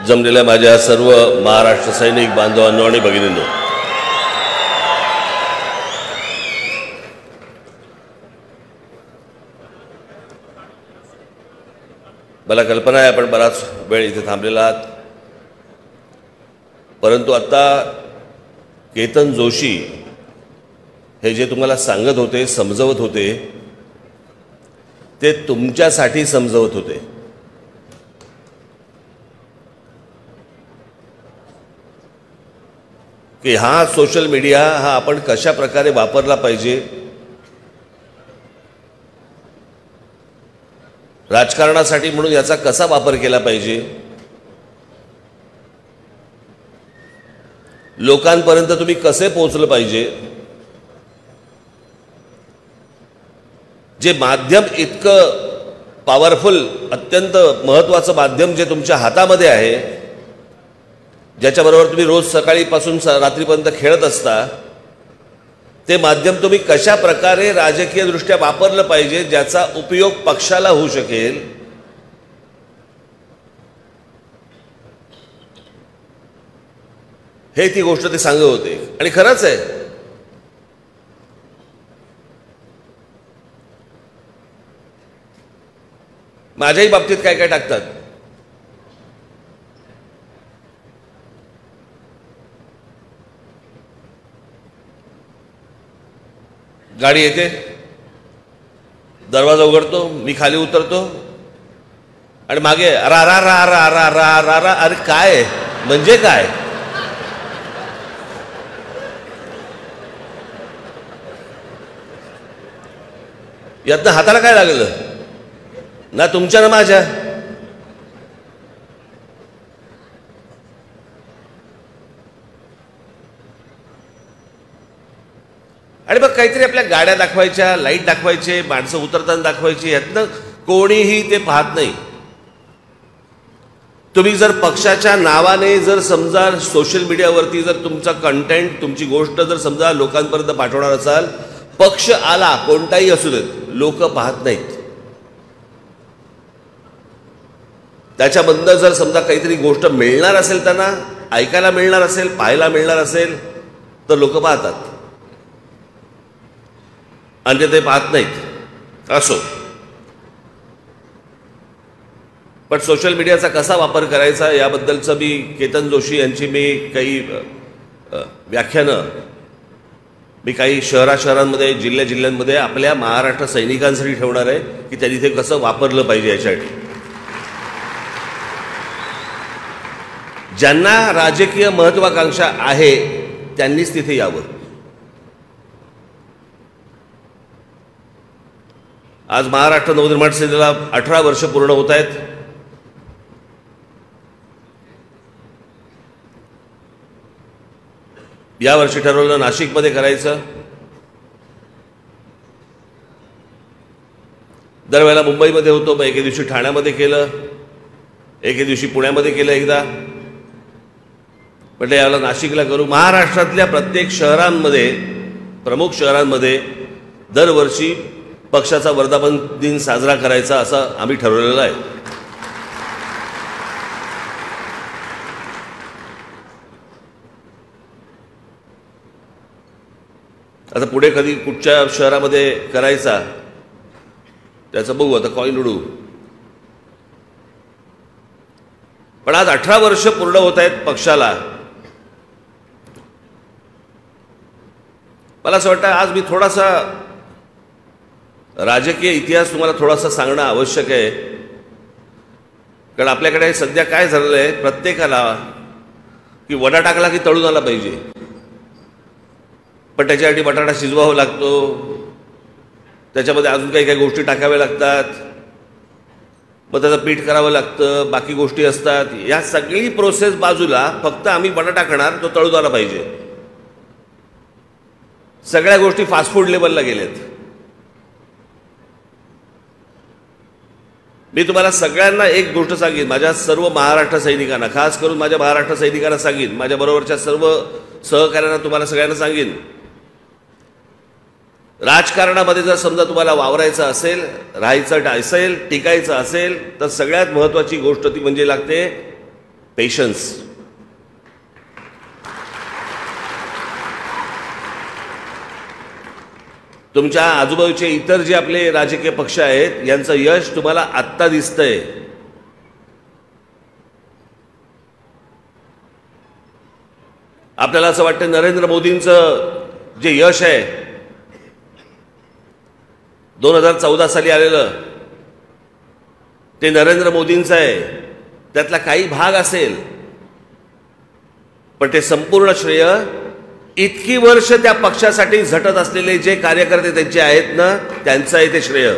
जमलेल्या माझ्या सर्व महाराष्ट्र सैनिक बांधवांनो आणि भगिनींनो, मला कल्पना आहे आपण बराच वेळ इथे थांबलेला आहात, परंतु आता केतन जोशी हे जे तुम्हाला सांगत होते, समजवत होते, ते तुमच्यासाठी समजवत होते. की हा सोशल मीडिया हा आपण कशा प्रकारे वापरला पाहिजे, राजकारणासाठी म्हणून याचा कसा वापर केला पाहिजे, लोकांपर्यंत तुम्ही कसे पोहोचलं पाहिजे. जे माध्यम इतकं पॉवरफुल, अत्यंत महत्त्वाचं माध्यम जे तुमच्या हातामध्ये आहे, ज्याच्याबरोबर तुम्ही रोज सकाळीपासून रात्रीपर्यंत खेळत असता, ते माध्यम तुम्ही कशा प्रकारे राजकीय दृष्ट्या वापरलं पाहिजे, ज्याचा उपयोग पक्षाला होऊ शकेल, हे ती गोष्ट ते सांगत होते. आणि खरंच आहे, माझ्याही बाबतीत काय काय टाकतात. गाडी येते, दरवाजा उघडतो, मी खाली उतरतो आणि मागे रा रा रा रा रा रा रा रा. अरे काय म्हणजे काय? यातनं हाताला काय लागलं? ना तुमच्या ना माझ्या. आणि मग काहीतरी आपल्या गाड्या दाखवायच्या, लाईट दाखवायचे, माणसं उतरताना दाखवायची, यातनं कोणीही ते पाहत नाही. तुम्ही जर पक्षाच्या नावाने जर समजा सोशल मीडियावरती जर तुमचा कंटेंट, तुमची गोष्ट जर समजा लोकांपर्यंत पाठवणार असाल, पक्ष आला कोणताही असू देत, लोक पाहत नाहीत. त्याच्याबद्दल जर समजा काहीतरी गोष्ट मिळणार असेल, त्यांना ऐकायला मिळणार असेल, पाहायला मिळणार असेल, तर लोक पाहतात, आणि ते पाहत नाहीत. असो, पण सोशल मीडियाचा कसा वापर करायचा याबद्दलचं मी केतन जोशी यांची मी काही व्याख्यानं मी काही शहरांमध्ये, जिल्ह्यांमध्ये आपल्या महाराष्ट्र सैनिकांसाठी ठेवणार आहे, की त्यांनी ते कसं वापरलं पाहिजे यासाठी. ज्यांना राजकीय महत्वाकांक्षा आहे त्यांनीच तिथे यावं. आज महाराष्ट्र नवनिर्माण सेनेला 18 वर्ष पूर्ण होत आहेत. यावर्षी ठरवलं नाशिकमध्ये करायचं. दरवेळेला मुंबईमध्ये होतो, मग एके दिवशी ठाण्यामध्ये केलं, एके दिवशी पुण्यामध्ये केलं एकदा. म्हटलं याला नाशिकला करू. महाराष्ट्रातल्या प्रत्येक शहरांमध्ये, प्रमुख शहरांमध्ये दरवर्षी पक्षाचा वर्धापन दिन साजरा करायचा असं आम्ही ठरवलेलं आहे. आता पुढे कधी कुठच्या शहरामध्ये करायचा त्याचं बघू, आता कॉइन उडू. पण आज 18 वर्ष पूर्ण होत आहेत पक्षाला. मला असं वाटतं आज मी थोडासा राजकीय इतिहास तुम्हाला थोडासा सांगणं आवश्यक आहे. कारण आपल्याकडे सध्या काय झालेलं आहे, प्रत्येकाला की वडा टाकला की तळून आला पाहिजे, पण त्याच्यासाठी बटाटा शिजवावा लागतो, त्याच्यामध्ये अजून काही काही गोष्टी टाकाव्या लागतात, मग त्याचं पीठ करावं लागतं, बाकी गोष्टी असतात. या सगळी प्रोसेस बाजूला, फक्त आम्ही बटाटा टाकणार, तो तळून आला पाहिजे. सगळ्या गोष्टी फास्ट फूड लेवलला गेल्यात. मी तुम्हाला सगळ्यांना एक गोष्ट सांगेन, माझ्या सर्व महाराष्ट्र सैनिकांना, खास करून माझ्या महाराष्ट्र सैनिकांना सांगेन, माझ्या बरोबरच्या सर्व सहकार्यांना तुम्हाला सगळ्यांना सांगेन, राजकारणामध्ये जर समजा तुम्हाला वावरायचं असेल, राहायचं असेल, टिकायचं असेल, तर सगळ्यात महत्त्वाची गोष्ट ती म्हणजे लागते पेशन्स. तुमच्या आजूबाजूचे इतर जे आपले राजकीय पक्ष आहेत यांचं यश तुम्हाला आत्ता दिसतंय. आपल्याला असं वाटतं नरेंद्र मोदींचं जे यश आहे 2014 साली आलेलं ते नरेंद्र मोदींचं आहे, त्यातला काही भाग असेल, पण ते संपूर्ण श्रेय इतकी वर्ष त्या पक्षासाठी झटत असलेले जे कार्यकर्ते त्यांचे आहेत ना, त्यांचं आहे ते श्रेय.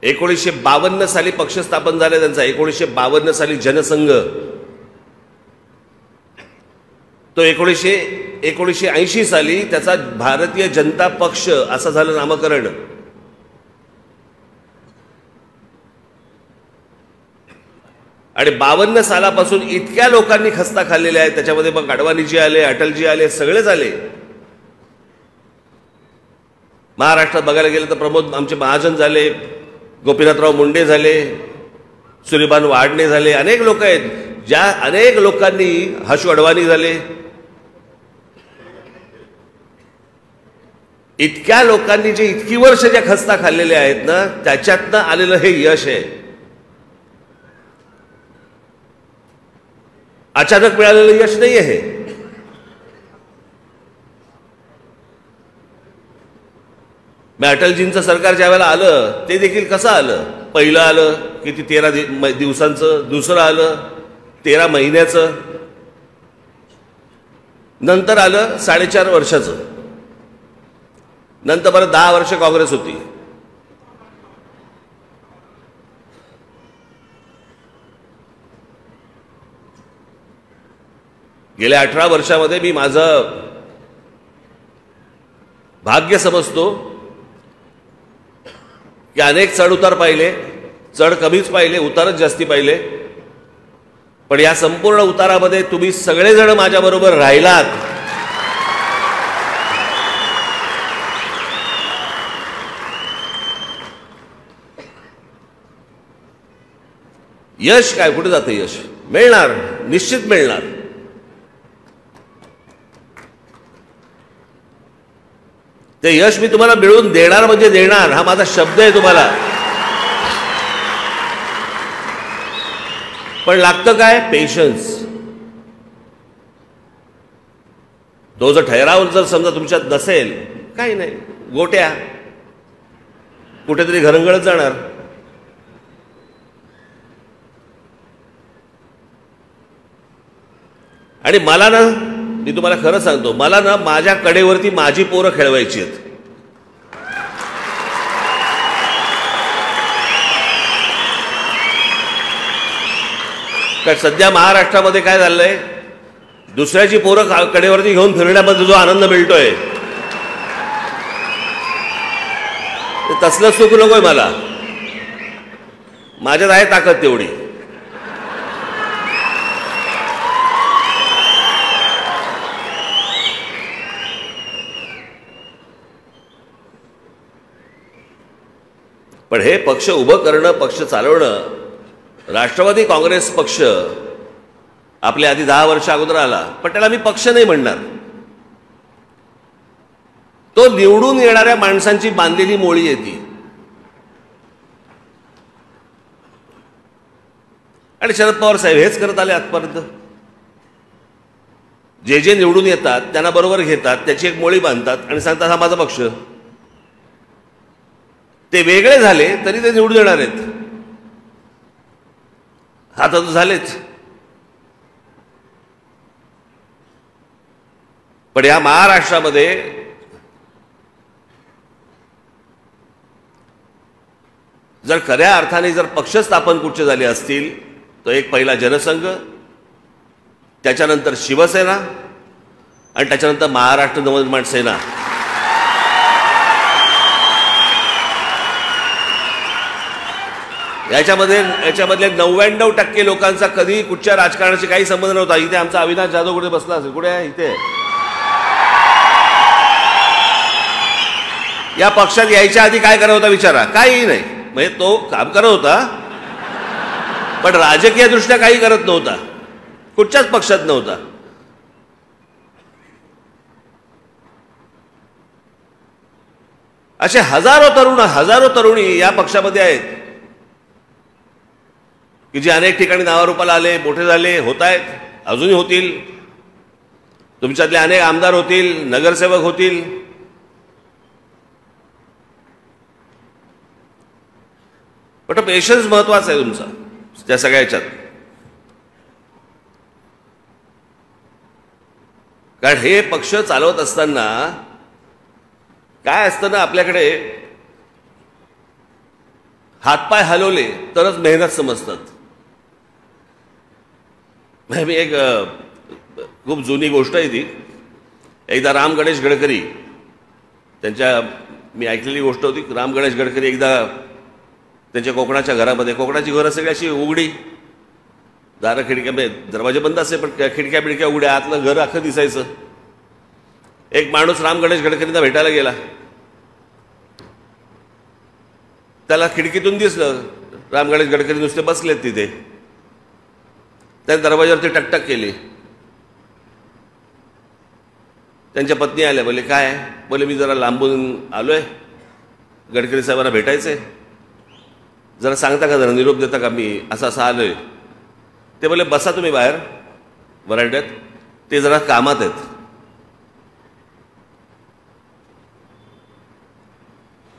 1952 साली पक्ष स्थापन झाले त्यांचा. 1952 साली जनसंघ. तो 1980 साली त्याचा भारतीय जनता पक्ष असं झालं नामकरण. आणि 52 सालापासून इतक्या लोकांनी खस्ता खाल्लेल्या आहेत. त्याच्यामध्ये मग अडवाणीजी आले, अटलजी आले, सगळेच आले. महाराष्ट्रात बघायला गेलं तर प्रमोद आमचे महाजन झाले, गोपीनाथराव मुंडे झाले, सूर्यभान वाडणे झाले, अनेक लोक आहेत. ज्या अनेक लोकांनी, हर्षू अडवाणी झाले, इतक्या लोकांनी जे इतकी वर्ष ज्या खस्ता खाल्लेल्या आहेत ना, त्याच्यातनं आलेलं हे यश आहे. अचानक मिळालेलं यश नाही आहे. मी अटलजींचं सरकार ज्या वेळेला आलं ते देखील कसं आलं. पहिलं आलं किती 13 दिवसांचं, दुसरं आलं 13 महिन्याचं, नंतर आलं 4.5 वर्षाचं, नंतर परत 10 वर्ष काँग्रेस होती. गेल्या 18 वर्षामध्ये मी माझं भाग्य समजतो की अनेक चढ उतार पाहिले. चढ कमीच पाहिले, उतारच जास्ती पाहिले. पण या संपूर्ण उतारामध्ये तुम्ही सगळेजण माझ्याबरोबर राहिलात. यश काय, कुठे जातं यश? मिळणार, निश्चित मिळणार. ते यश मी तुम्हाला मिळवून देणार म्हणजे देणार, हा माझा शब्द आहे तुम्हाला. पण लागतं काय? पेशन्स. तो जर ठहराव जर समजा तुमच्यात नसेल, काही नाही, गोट्या कुठेतरी घरंगळत जाणार. आणि मला ना, मी तुम्हाला खरं सांगतो, मला ना माझ्या कडेवरती माझी पोरं खेळवायची आहेत. कारण सध्या महाराष्ट्रामध्ये काय झालंय, दुसऱ्याची पोरं कडेवरती घेऊन फिरण्यामध्ये जो आनंद मिळतोय, तसलं सुख नकोय मला. माझ्यात आहे ताकद तेवढी. पण हे पक्ष उभं करणं, पक्ष चालवणं, राष्ट्रवादी काँग्रेस पक्ष आपल्या आधी 10 वर्ष अगोदर आला, पण त्याला मी पक्ष नाही म्हणणार. तो निवडून येणाऱ्या माणसांची बांधलेली मोळी आहे ती. आणि शरद पवार साहेब हेच करत आले आजपर्यंत. जे जे निवडून येतात त्यांना बरोबर घेतात, त्याची एक मोळी बांधतात आणि सांगतात हा माझा पक्ष. ते वेगळे झाले तरी ते निवडून येणार आहेत. हा तर झालेच. पण या महाराष्ट्रामध्ये जर खऱ्या अर्थाने जर पक्ष स्थापन कुठचे झाले असतील तर एक पहिला जनसंघ, त्याच्यानंतर शिवसेना आणि त्याच्यानंतर महाराष्ट्र नवनिर्माण सेना. याच्यामधले 99% लोकांचा कधी कुठच्या राजकारणाशी काही संबंध नव्हता. इथे आमचा अविनाश जाधव कुठे बसला असेल? कुठे आहे? इथे. या पक्षात यायच्या आधी काय करत होता विचारा? काही नाही. म्हणजे तो काम करत होता पण राजकीय दृष्ट्या काही करत नव्हता, कुठच्याच पक्षात नव्हता. असे हजारो तरुणी या पक्षामध्ये आहेत की जे अनेक ठिकाणी नावारूपाला आले, मोठे झाले, होत आहेत, अजूनही होतील. तुमच्यातले अनेक आमदार होतील, नगरसेवक होतील. पण पेशन्स महत्वाचा आहे तुमचा त्या सगळ्या ह्याच्यात. कारण हे पक्ष चालवत असताना काय असतं ना, आपल्याकडे हातपाय हलवले तरच मेहनत समजतात. मी एक खूप जुनी गोष्ट आहे ती. एकदा राम गणेश गडकरी त्यांच्या, मी ऐकलेली गोष्ट होती. राम गणेश गडकरी एकदा त्यांच्या कोकणाच्या घरामध्ये, कोकणाची घरं सगळी अशी उघडी, दारं खिडक्या, दरवाजे बंद असे पण खिडक्या बिडक्या उघड्या, आतलं घर अख्खं दिसायचं. एक माणूस राम गणेश गडकरींना भेटायला गेला. त्याला खिडकीतून दिसलं राम गणेश गडकरी नुसते बसलेत तिथे. त्याने दरवाजावरती टकटक केली. त्यांच्या पत्नी आल्या. बोले काय? बोले मी जरा लांबून आलोय, गडकरी साहेबांना भेटायचंय, जरा सांगता का, जरा निरोप देता का, मी असं आलोय. ते बोले बसा तुम्ही बाहेर वरांड्यात, ते जरा कामात आहेत.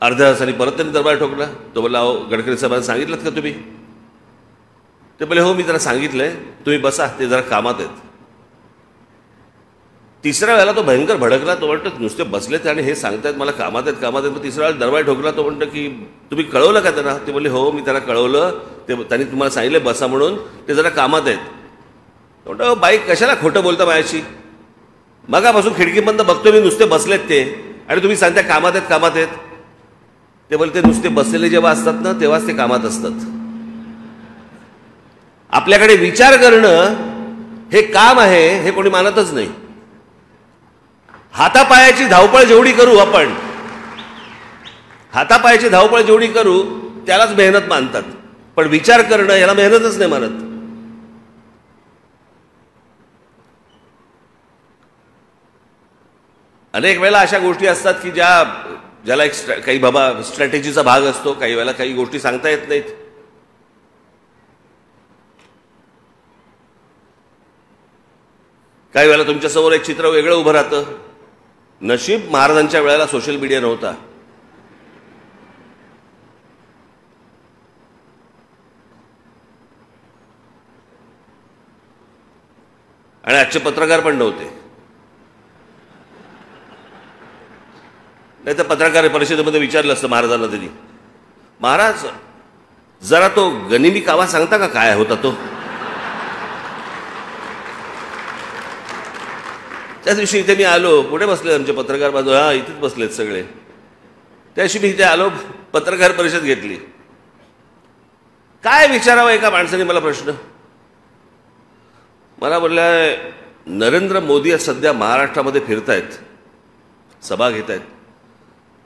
अर्ध्या तासाने परत त्यांनी दरबार ठोकला. तो बोला अहो गडकरी साहेबांना सांगितलं का तुम्ही? ते बोले हो मी जरा सांगितलंय, तुम्ही बसा, ते जरा कामात आहेत. तिसऱ्या वेळेला तो भयंकर भडकला. तो म्हणतो नुसते बसलेत आणि हे सांगतायत मला कामात आहेत कामात आहेत. तिसऱ्या वेळेला दरबार ठोकला. तो म्हणतो की तुम्ही कळवलं का त्यांना? ते बोले हो मी त्यांना कळवलं, ते त्यांनी तुम्हाला सांगितलं बसा म्हणून, ते जरा कामात आहेत. तो म्हणतो बाई कशाला खोटं बोलता माझ्याशी? मगापासून खिडकीबंद बघतोय मी, नुसते बसलेत ते, आणि तुम्ही सांगता कामात आहेत कामात आहेत. ते बोलते नुसते बसलेले जेव्हा असतात ना तेव्हाच ते कामात असतात. आपल्याकडे विचार करणं हे काम आहे हे कोणी मानतच नाही. हातापायाची धावपळ जेवढी करू आपण, हातापायाची धावपळ जेवढी करू त्यालाच मेहनत मानतात. पण विचार करणं याला मेहनतच नाही मानत. अनेक वेळेला अशा गोष्टी असतात की ज्याला एक काही बाबा स्ट्रॅटेजीचा भाग असतो. काही वेळेला काही गोष्टी सांगता येत नाहीत. काही वेळेला तुमच्यासमोर एक चित्र वेगळं उभं राहतं. नशीब महाराजांच्या वेळेला सोशल मीडिया नव्हता. आणि आजचे पत्रकार पण नव्हते. नाही तर पत्रकार परिषदेमध्ये विचारलं असतं महाराजांना त्यांनी, महाराज जरा तो गनिमी कावा सांगता का काय होता तो? त्या दिवशी इथे मी आलो, पुढे बसले आमचे पत्रकार बाजू, हा इथेच बसलेत सगळे. त्या दिवशी मी इथे आलो, पत्रकार परिषद घेतली. काय विचारावं एका माणसाने मला प्रश्न. मला बोललाय नरेंद्र मोदी सध्या महाराष्ट्रामध्ये फिरतायत, सभा घेत आहेत,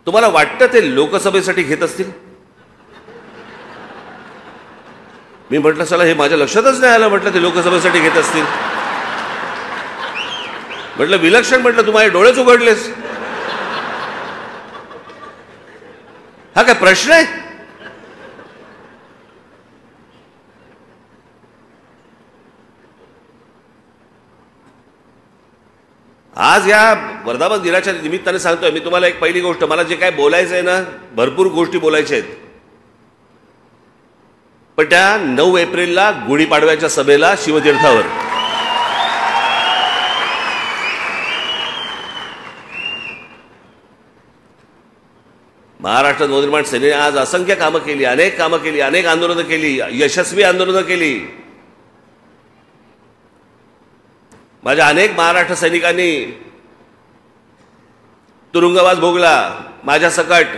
तुम्हाला वाटतं ते लोकसभेसाठी घेत असतील? मी म्हटलं चला हे माझ्या लक्षातच नाही आलं, म्हटलं ते लोकसभेसाठी घेत असतील. म्हटलं विलक्षण, म्हटलं तू माझे डोळेच उघडलेस. हा काय प्रश्न आहे? आज या वर्धापन दिनाच्या निमित्ताने सांगतोय मी तुम्हाला एक पहिली गोष्ट, मला जे काय बोलायचं आहे ना, भरपूर गोष्टी बोलायच्या आहेत, पण त्या 9 एप्रिलला गुढीपाडव्याच्या सभेला शिवतीर्थावर महाराष्ट्र नवनिर्माण सेनेने आज असंख्य कामं केली, अनेक कामं केली, अनेक आंदोलनं केली, यशस्वी आंदोलनं केली. माझ्या अनेक महाराष्ट्र सैनिकांनी तुरुंगवास भोगला, माझ्या सकट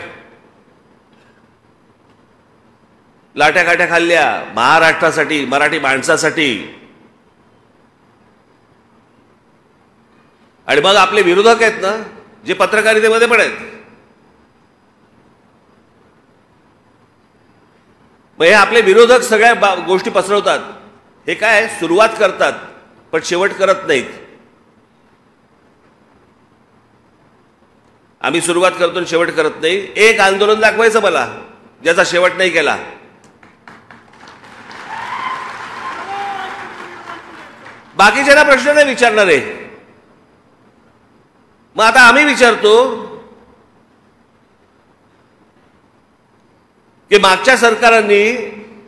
लाट्याकाट्या खाल्ल्या महाराष्ट्रासाठी, मराठी माणसासाठी. आणि मग आपले विरोधक आहेत ना, जे पत्रकारितेमध्ये पण आहेत, मग हे आपले विरोधक सगळ्या गोष्टी पसरवतात. हे काय सुरुवात करतात पण शेवट करत नाहीत. आम्ही सुरुवात करतो आणि शेवट करत नाही. एक आंदोलन दाखवायचं मला ज्याचा शेवट नाही केला. बाकीच्यांना प्रश्न नाही विचारणार आहे. मग आता आम्ही विचारतो की मागच्या सरकारांनी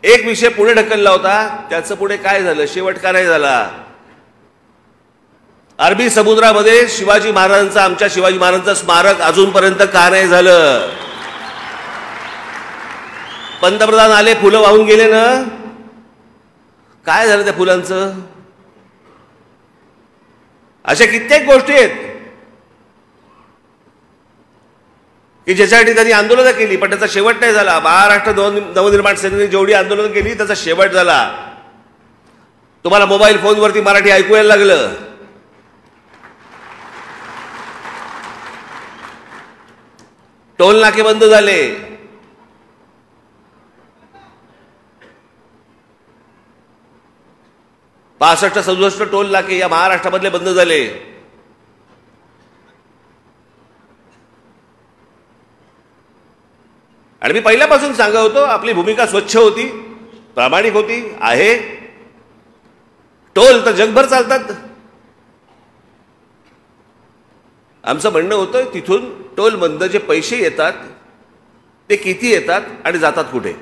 एक विषय पुढे ढकलला होता, त्याचं पुढे काय झालं, शेवट का नाही झाला? अरबी समुद्रामध्ये शिवाजी महाराजांचं, आमच्या शिवाजी महाराजांचं स्मारक अजूनपर्यंत का नाही झालं? पंतप्रधान आले, फुलं वाहून गेले ना, काय झालं त्या फुलांचं? अशा कित्येक गोष्टी आहेत की ज्याच्यासाठी त्यांनी आंदोलनं केली पण त्याचा शेवट नाही झाला. महाराष्ट्र नवनिर्माण सेनेने जेवढी आंदोलन केली त्याचा शेवट झाला. तुम्हाला मोबाईल फोनवरती मराठी ऐकू यायला लागलं. टोल नाके बंद झाले. पासष्ट 67 टोल नाके या महाराष्ट्रामधले बंद झाले. आणि मी पहिल्यापासून सांगत होतो आपली भूमिका स्वच्छ होती, प्रामाणिक होती, आहे. टोल तर जगभर चालतात. आमचं म्हणणं होतं तिथून टोलमधनं जे पैसे येतात ते किती येतात आणि जातात कुठे.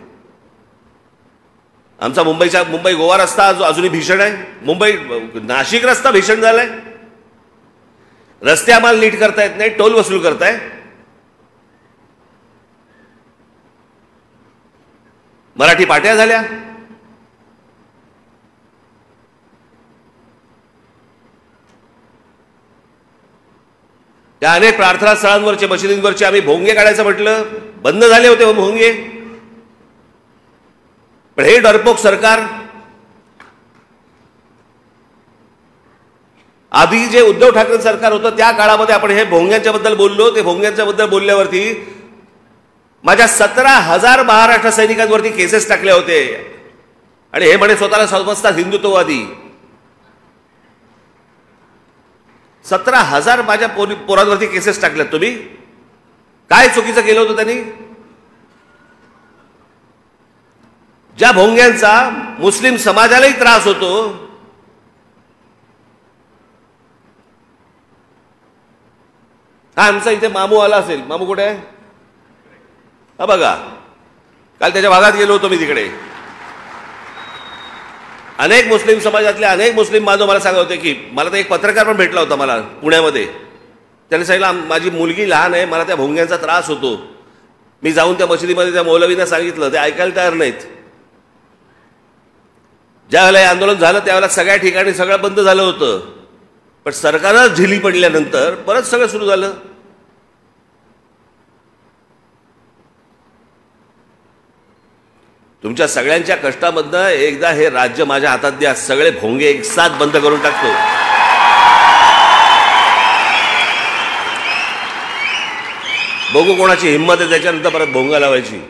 आमचा मुंबई गोवा रस्ता अजूनही भीषण आहे. मुंबई नाशिक रस्ता भीषण झालाय. रस्ते आम्हाला नीट करता येत नाही, टोल वसूल करताय. मराठी पाट्या झाल्या. त्या अनेक प्रार्थना स्थळांवरचे मशिदींवरचे आम्ही भोंगे काढायचं म्हटलं, बंद झाले होते भोंगे. पण हे डरपोक सरकार, आधी जे उद्धव ठाकरे सरकार होतं त्या काळामध्ये आपण हे भोंग्यांच्या बद्दल बोललो. ते भोंग्यांच्या बद्दल बोलल्यावरती माझ्या 17,000 महाराष्ट्र सैनिकांवरती केसेस टाकले होते आणि हे म्हणे स्वतःला समजतात हिंदुत्ववादी. 17,000 माझ्या पोरांवरती केसेस टाकल्यात. तुम्ही काय चुकीचं केलं होतं त्यांनी? ज्या भोंग्यांचा मुस्लिम समाजालाही त्रास होतो, हा आमचा इथे मामू आला असेल. मामू कुठे आहे? हा बघा, काल त्याच्या भागात गेलो होतो मी. तिकडे अनेक मुस्लिम समाजातले अनेक मुस्लिम बांधव मला सांगत होते की मला तर एक पत्रकार पण भेटला होता मला पुण्यामध्ये. त्याने सांगितलं माझी मुलगी लहान आहे, मला त्या भोंग्यांचा त्रास होतो. मी जाऊन त्या मशिदीमध्ये त्या मौलवींना सांगितलं, ते ऐकायला तयार नाहीत. ज्यावेळेला हे आंदोलन झालं त्यावेळेला सगळ्या ठिकाणी सगळं बंद झालं होतं. पण सरकारच ढिली पडल्यानंतर परत सगळं सुरू झालं. तुमच्या सगळ्यांच्या कष्टामधनं एकदा हे राज्य माझ्या हातात द्या, सगळे भोंगे एक साथ बंद करून टाकतो. बघू कोणाची हिंमत आहे त्याच्यानंतर परत भोंगा लावायची.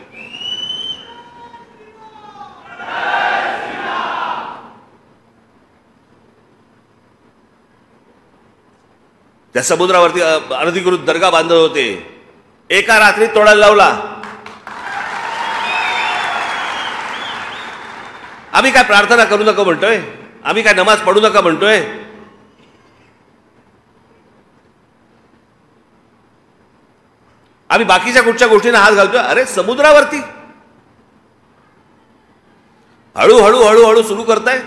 त्या समुद्रावरती अनधिकृत दर्गा बांधत होते, एका रात्रीत तोडायला लावला. आम्ही काय प्रार्थना करू नका म्हणतोय? आम्ही काय नमाज पढू नका म्हणतोय? आम्ही बाकीच्या कुठच्या गोष्टींना हात घालतोय? अरे समुद्रावरती हळूहळू हळूहळू सुरू करताय.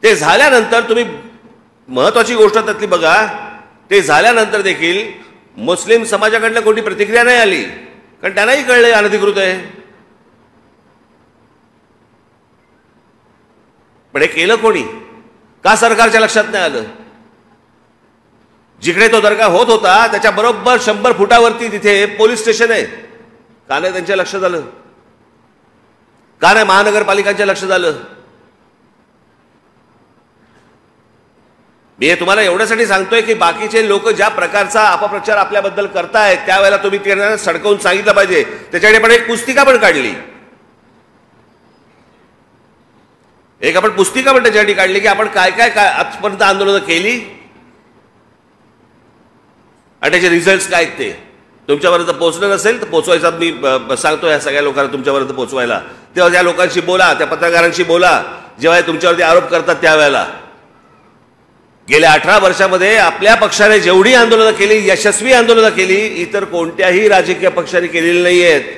ते झाल्यानंतर तुम्ही महत्वाची गोष्ट त्यातली बघा, ते झाल्यानंतर देखील मुस्लिम समाजाकडनं कोणती प्रतिक्रिया नाही आली, कारण त्यांनाही कळलंय अनधिकृत आहे. पण हे केलं कोणी? का सरकारच्या लक्षात नाही आलं? जिकडे तो दर्गा होत होता त्याच्या बरोबर 100 फुटावरती तिथे पोलीस स्टेशन आहे. का नाही त्यांच्या लक्षात आलं? का नाही महानगरपालिकांच्या लक्षात आलं? मी हे तुम्हाला एवढ्यासाठी सांगतोय की बाकीचे लोक ज्या प्रकारचा अपप्रचार आपल्याबद्दल करतायत त्यावेळेला तुम्ही त्यांना सडकवून सांगितलं पाहिजे. त्याच्याकडे पण एक पुस्तिका पण काढली, एक आपण पुस्तिका पण त्याच्यासाठी काढली की आपण काय काय काय आजपर्यंत आंदोलनं केली आणि त्याचे रिझल्ट काय ते तुमच्यापर्यंत पोहोचलं नसेल तर पोहोचवायचा मी सांगतो या सगळ्या लोकांना तुमच्यापर्यंत पोहोचवायला. तेव्हा त्या लोकांशी बोला, त्या पत्रकारांशी बोला जेव्हा तुमच्यावरती आरोप करतात त्यावेळेला. गेल्या 18 वर्षामध्ये आपल्या पक्षाने जेवढी आंदोलनं केली, यशस्वी आंदोलनं केली, इतर कोणत्याही राजकीय पक्षाने केलेली नाही आहेत.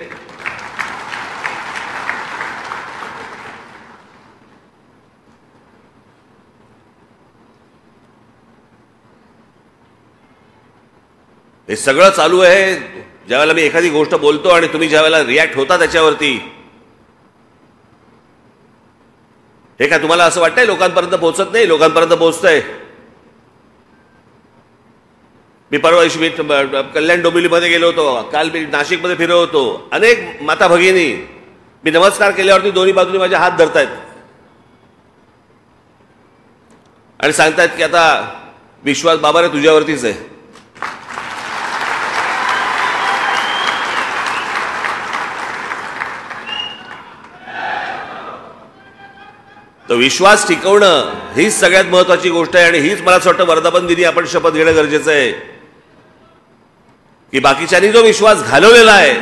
हे सगळं चालू आहे ज्यावेळेला मी एखादी गोष्ट बोलतो आणि तुम्ही ज्यावेळेला रिॲक्ट होता त्याच्यावरती. हे काय तुम्हाला असं वाटतंय लोकांपर्यंत पोहोचत नाही? लोकांपर्यंत पोहोचतंय. मी परवा दिवशी कल्याण डोंबिवलीमध्ये गेलो होतो, काल मी नाशिकमध्ये फिरलो होतो. अनेक माता भगिनी मी नमस्कार केल्यावरती दोन्ही बाजूनी माझे हात धरतायत आणि सांगतायत की आता विश्वास बाबा रे तुझ्यावरतीच आहे. तर विश्वास टिकवणं हीच सगळ्यात महत्वाची गोष्ट आहे आणि हीच मला असं वाटतं वर्धापन दिनी आपण शपथ घेणं गरजेचं आहे की बाकीच्यांनी जो विश्वास घालवलेला आहे,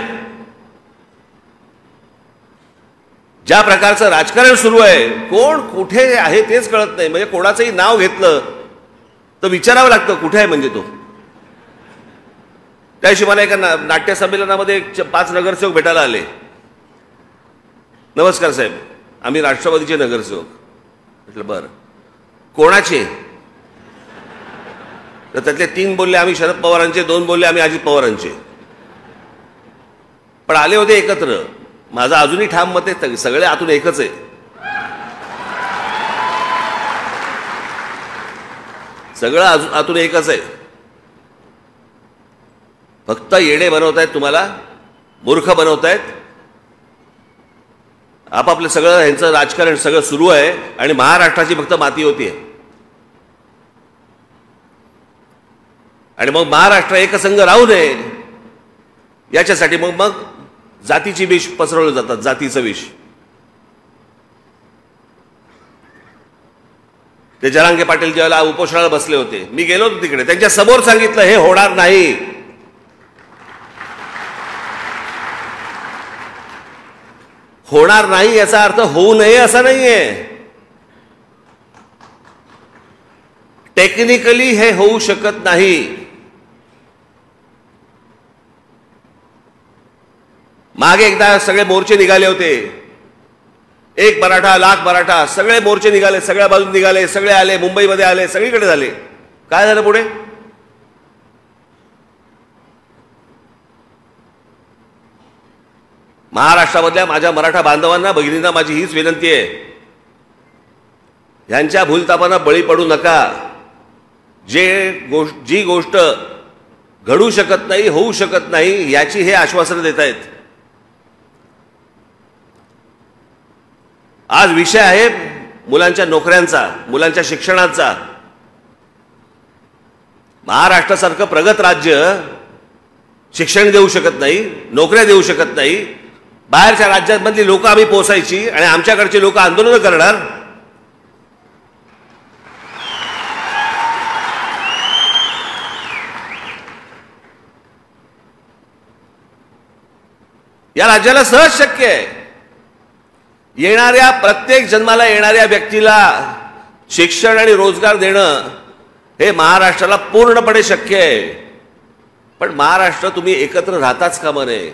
ज्या प्रकारचं राजकारण सुरू आहे, कोण कुठे आहे तेच कळत नाही. म्हणजे कोणाचंही नाव घेतलं तर विचारावं लागतं कुठे आहे म्हणजे तो. त्याशी मला एका नाट्य संमेलनामध्ये 5 नगरसेवक भेटायला आले. नमस्कार साहेब, आम्ही राष्ट्रवादीचे नगरसेवक. म्हटलं बरं, कोणाचे? तर त्यातले 3 बोलले आम्ही शरद पवारांचे, 2 बोलले आम्ही अजित पवारांचे. पण आले होते एकत्र. माझं अजूनही ठाम मत आहे सगळे आतून एकच आहे. सगळं आतून एकच आहे. फक्त येणे बनवतायत, तुम्हाला मूर्ख बनवतायत. आपापलं सगळं ह्यांचं राजकारण सगळं सुरू आहे आणि महाराष्ट्राची फक्त माती होतीये. आणि मग महाराष्ट्र एकसंघ राहू नये याच्यासाठी मग जातीची विष पसरवलं जातात, जातीचं विष. ते जरांगे पाटील ज्यावेळेला उपोषणाला बसले होते, मी गेलो होतो तिकडे, त्यांच्या समोर सांगितलं हे होणार नाही. होणार नाही याचा अर्थ होऊ नये असा नाहीये. टेक्निकली हे होऊ शकत नाही. मागे एकदा सगळे मोर्चे निघाले होते, 1 मराठा लाख मराठा, सगळे मोर्चे निघाले, सगळ्या बाजून निघाले, सगळे आले, मुंबईमध्ये आले, सगळीकडे झाले. काय झालं पुढे? महाराष्ट्रामधल्या माझ्या मराठा बांधवांना, भगिनींना माझी हीच विनंती आहे, ह्यांच्या भूलतापांना बळी पडू नका. जी गोष्ट घडू शकत नाही, होऊ शकत नाही, याची हे आश्वासन देत आहेत. आज विषय आहे मुलांच्या नोकऱ्यांचा, मुलांच्या शिक्षणाचा. महाराष्ट्रासारखं प्रगत राज्य शिक्षण देऊ शकत नाही, नोकऱ्या देऊ शकत नाही. बाहेरच्या राज्यांमधली लोक आम्ही पोसायची आणि आमच्याकडचे लोक आंदोलन करणार. या राज्याला सहज शक्य आहे. येणाऱ्या प्रत्येक जन्माला येणाऱ्या व्यक्तीला शिक्षण आणि रोजगार देणं हे महाराष्ट्राला पूर्णपणे शक्य आहे. पण महाराष्ट्र तुम्ही एकत्र राहताच कामा नये,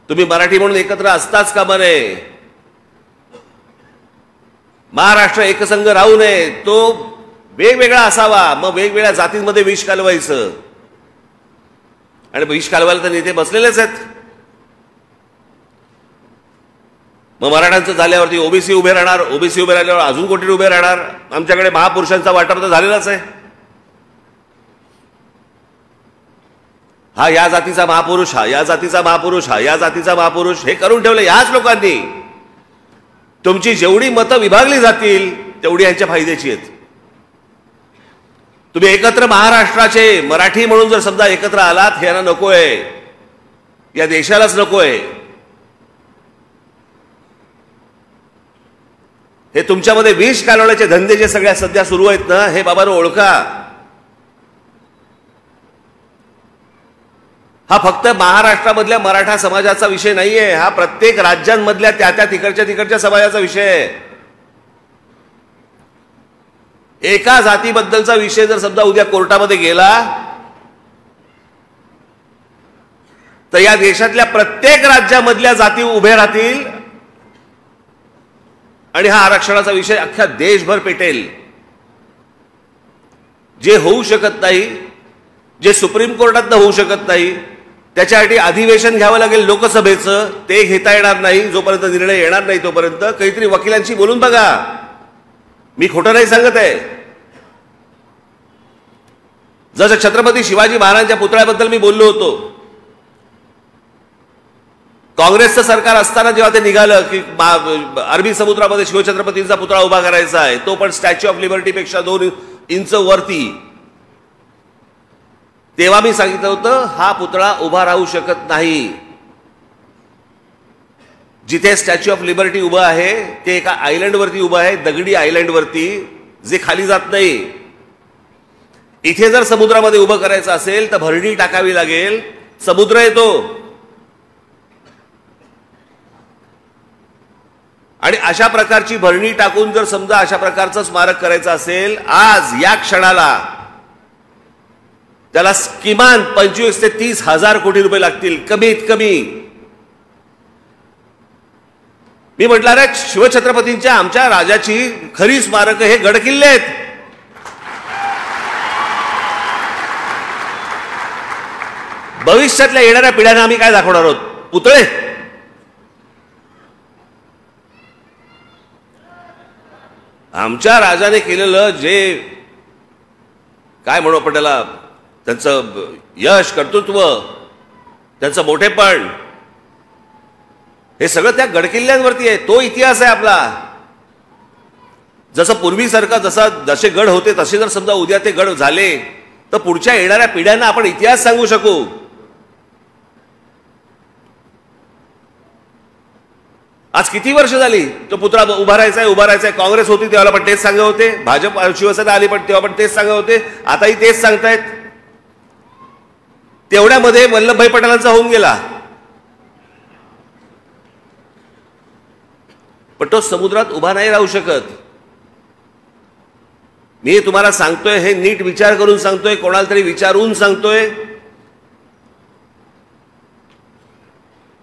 तुम्ही मराठी म्हणून एकत्र असताच कामा नये. महाराष्ट्र एकसंघ राहू नये, तो वेगवेगळा असावा. मग वेगवेगळ्या जातींमध्ये विष कालवायचं आणि विष कालवायला तर नेते बसलेलेच आहेत. मग मराठ्यांचं झाल्यावरती ओबीसी उभे राहणार, ओबीसी उभे राहिल्यावर अजून कोणी उभे राहणार. आमच्याकडे महापुरुषांचा वाटा तर झालेलाच आहे. हा या जातीचा महापुरुष, हा या जातीचा महापुरुष, हा या जातीचा महापुरुष, हे करून ठेवलं याच लोकांनी. तुमची जेवढी मतं विभागली जातील तेवढी यांच्या फायद्याची आहेत. तुम्ही एकत्र महाराष्ट्राचे मराठी म्हणून जर समजा एकत्र आलात, हे यांना नकोय, या देशालाच नकोय. हे तुमच्यामध्ये विष कालवण्याचे धंदे जे सगळ्या सध्या सुरू आहेत ना, हे बाबांनो ओळखा. हा फक्त महाराष्ट्रामधल्या मराठा समाजाचा विषय नाहीये, हा प्रत्येक राज्यांमधल्या त्या तिकडच्या समाजाचा विषय आहे. एका जातीबद्दलचा विषय जर समजा उद्या कोर्टामध्ये गेला तर या देशातल्या प्रत्येक राज्यामधल्या जाती उभे राहतील आणि हा आरक्षणाचा विषय अख्ख्या देशभर पेटेल. जे होऊ शकत नाही, जे सुप्रीम कोर्टात होऊ शकत नाही, त्याच्यासाठी अधिवेशन घ्यावं लागेल लोकसभेचं, ते घेता येणार नाही. जोपर्यंत निर्णय येणार नाही तोपर्यंत काहीतरी वकिलांशी बोलून बघा. मी खोटं नाही सांगत आहे. जसं छत्रपती शिवाजी महाराजांच्या पुतळ्याबद्दल मी बोललो होतो, काँग्रेसचं सरकार असताना जेव्हा ते निघालं की अरबी समुद्रामध्ये शिवछत्रपतींचा पुतळा उभा करायचा आहे, तो पण स्टॅच्यू ऑफ लिबर्टीपेक्षा 2 इंच वरती, तेव्हा मी सांगितलं होतं हा पुतळा उभा राहू शकत नाही. जिथे स्टॅच्यू ऑफ लिबर्टी उभं आहे ते एका आयलंडवरती उभं आहे, दगडी आयलंडवरती, जे खाली जात नाही. इथे जर समुद्रामध्ये उभं करायचं असेल तर भरणी टाकावी लागेल, समुद्र येतो. आणि अशा प्रकारची भरणी टाकून जर समजा अशा प्रकारचं स्मारक करायचं असेल, आज या क्षणाला त्याला किमान 25 ते 30 हजार कोटी रुपये लागतील, कमीत कमी. मी म्हटलं रे, शिवछत्रपतींच्या आमच्या राजाची खरी स्मारक हे गडकिल्ले आहेत. भविष्यातल्या येणाऱ्या पिढ्यांना आम्ही काय दाखवणार आहोत? पुतळे. आमच्या राजाने केलेलं जे काय म्हणू आपण त्याला, त्यांचं यश, कर्तृत्व, त्यांचं मोठेपण, हे सगळं त्या गडकिल्ल्यांवरती आहे. तो इतिहास आहे आपला. जसं पूर्वीसारखा जसे गड होते तसे जर समजा उद्या ते गड झाले तर पुढच्या येणाऱ्या पिढ्यांना आपण इतिहास सांगू शकू. आज किती वर्ष झाली तो पुतळा उभा राहायचा. काँग्रेस होती तेव्हा पण तेच सांगत होते, भाजप शिवसेना आली पण तेव्हा पण तेच सांगत होते, आताही तेच सांगतायत. तेवढ्यामध्ये वल्लभभाई पटेलांचा होऊन गेला, पण तो समुद्रात उभा नाही राहू शकत. मी तुम्हाला सांगतोय, हे नीट विचार करून सांगतोय, कोणाला तरी विचारून सांगतोय.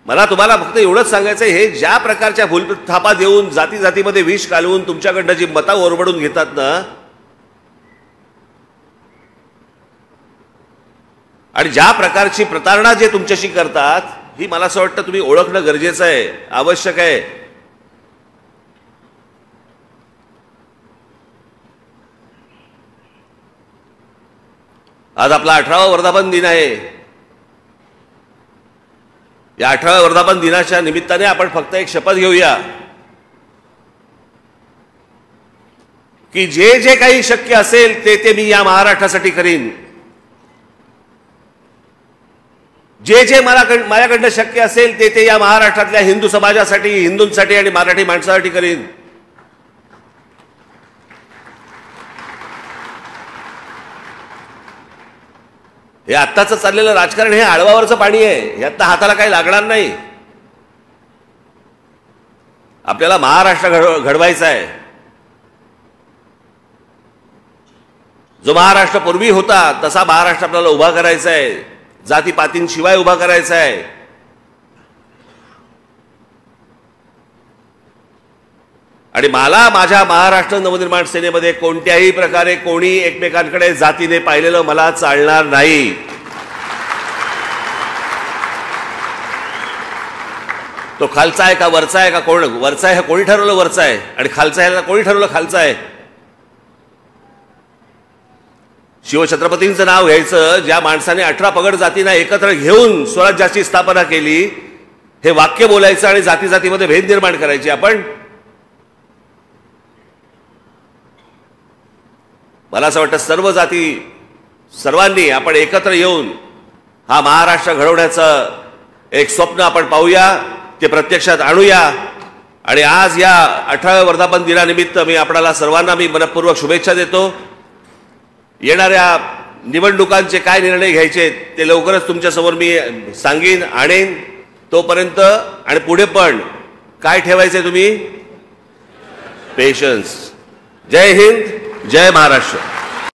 मला तुम्हाला फक्त एवढंच सांगायचंय, हे ज्या प्रकारच्या भूलथापा देऊन जाती जातीमध्ये विष कालवून तुमच्याकडनं जी मता ओरबडून घेतात ना, आणि ज्या प्रकारची प्रतारणा जे तुमच्याशी करतात, ही मला असं वाटतं तुम्ही ओळखणं गरजेचं आहे, आवश्यक आहे. आज आपला 18वा वर्धापन दिन आहे. या 18व्या वर्धापन दिनाच्या निमित्ताने आपण फक्त एक शपथ घेऊया की जे जे काही शक्य असेल ते मी या महाराष्ट्रासाठी करीन. जे जे माझ्याकडनं शक्य असेल ते या महाराष्ट्रातल्या हिंदू समाजासाठी, हिंदूंसाठी आणि मराठी माणसासाठी करीन. हे आत्ताचं चाललेलं राजकारण हे आळवावरचं पाणी आहे, यातनं हाताला काही लागणार नाही. आपल्याला महाराष्ट्र घडवायचा आहे. जो महाराष्ट्र पूर्वी होता तसा महाराष्ट्र आपल्याला उभा करायचा आहे, जातीपातींशिवाय उभा करायचा आहे. आणि मला माझ्या महाराष्ट्र नवनिर्माण सेनेमध्ये कोणत्याही प्रकारे कोणी एकमेकांकडे जातीने पाहिलेलं मला चालणार नाही. तो खालचा आहे का वरचा आहे का, कोण वरचा आहे कोणी ठरवलं वरचा आहे, आणि खालचा आहे कोणी ठरवलं खालचा आहे. शिवछत्रपतींचं नाव घ्यायचं, ज्या माणसाने 18 पगड जातींना एकत्र घेऊन स्वराज्याची स्थापना केली, हे वाक्य बोलायचं आणि जाती जातीमध्ये भेद निर्माण करायची आपण. मला असं वाटतं सर्व जाती सर्वांनी आपण एकत्र येऊन हा महाराष्ट्र घडवण्याचं एक स्वप्न आपण पाहूया, ते प्रत्यक्षात आणूया. आणि आज या 18व्या वर्धापन दिनानिमित्त मी आपल्याला सर्वांना मनपूर्वक शुभेच्छा देतो. येणाऱ्या निवडणुकांचे काय निर्णय घ्यायचे ते लवकरच तुमच्यासमोर मी सांगेन, आणेन. तोपर्यंत आणि पुढे पण काय ठेवायचे तुम्ही? पेशन्स. जय हिंद, जय महाराष्ट्र.